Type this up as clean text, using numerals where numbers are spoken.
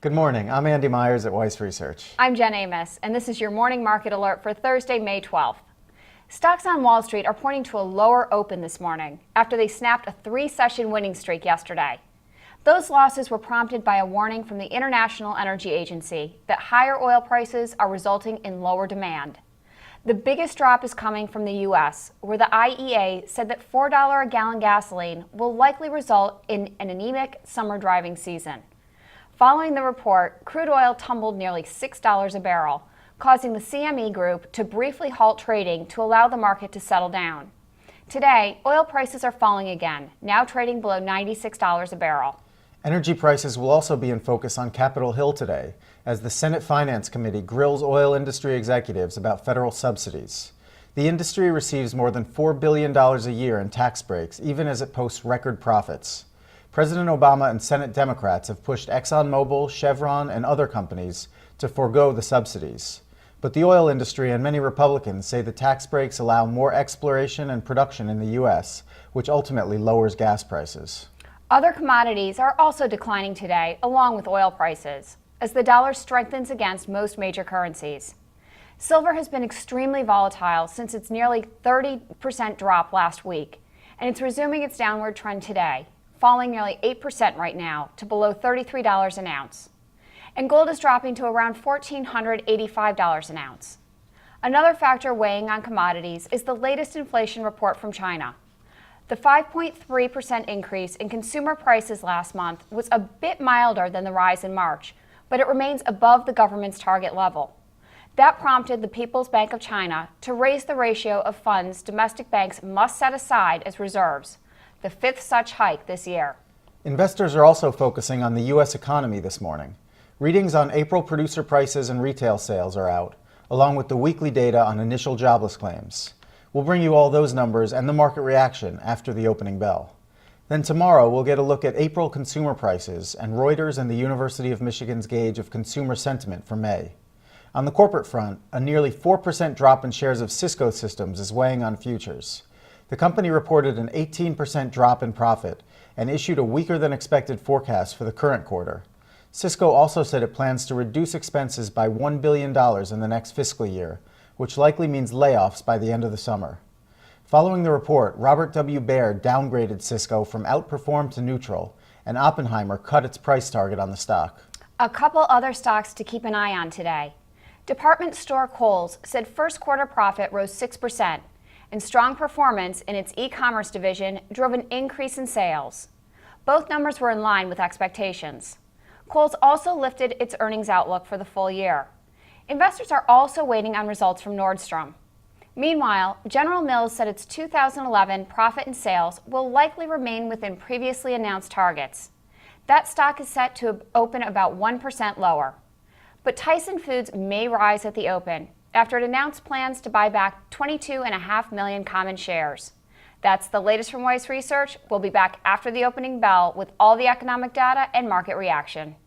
Good morning. I'm Andy Myers at Weiss Research. I'm Jen Amos, and this is your morning market alert for Thursday, May 12th. Stocks on Wall Street are pointing to a lower open this morning after they snapped a three-session winning streak yesterday. Those losses were prompted by a warning from the International Energy Agency that higher oil prices are resulting in lower demand. The biggest drop is coming from the U.S., where the IEA said that $4 a gallon gasoline will likely result in an anemic summer driving season. Following the report, crude oil tumbled nearly $6 a barrel, causing the CME group to briefly halt trading to allow the market to settle down. Today, oil prices are falling again, now trading below $96 a barrel. Energy prices will also be in focus on Capitol Hill today, as the Senate Finance Committee grills oil industry executives about federal subsidies. The industry receives more than $4 billion a year in tax breaks, even as it posts record profits. President Obama and Senate Democrats have pushed ExxonMobil, Chevron, and other companies to forego the subsidies. But the oil industry and many Republicans say the tax breaks allow more exploration and production in the U.S., which ultimately lowers gas prices. Other commodities are also declining today, along with oil prices, as the dollar strengthens against most major currencies. Silver has been extremely volatile since its nearly 30% drop last week, and it's resuming its downward trend today, falling nearly 8% right now to below $33 an ounce. And gold is dropping to around $1,485 an ounce. Another factor weighing on commodities is the latest inflation report from China. The 5.3% increase in consumer prices last month was a bit milder than the rise in March, but it remains above the government's target level. That prompted the People's Bank of China to raise the ratio of funds domestic banks must set aside as reserves, the fifth such hike this year. Investors are also focusing on the U.S. economy this morning. Readings on April producer prices and retail sales are out, along with the weekly data on initial jobless claims. We'll bring you all those numbers and the market reaction after the opening bell. Then tomorrow we'll get a look at April consumer prices and Reuters and the University of Michigan's gauge of consumer sentiment for May. On the corporate front, a nearly 4% drop in shares of Cisco Systems is weighing on futures. The company reported an 18% drop in profit and issued a weaker than expected forecast for the current quarter. Cisco also said it plans to reduce expenses by $1 billion in the next fiscal year, which likely means layoffs by the end of the summer. Following the report, Robert W. Baird downgraded Cisco from outperform to neutral, and Oppenheimer cut its price target on the stock. A couple other stocks to keep an eye on today. Department store Kohl's said first quarter profit rose 6%, and strong performance in its e-commerce division drove an increase in sales. Both numbers were in line with expectations. Kohl's also lifted its earnings outlook for the full year. Investors are also waiting on results from Nordstrom. Meanwhile, General Mills said its 2011 profit and sales will likely remain within previously announced targets. That stock is set to open about 1% lower. But Tyson Foods may rise at the open after it announced plans to buy back 22.5 million common shares. That's the latest from Weiss Research. We'll be back after the opening bell with all the economic data and market reaction.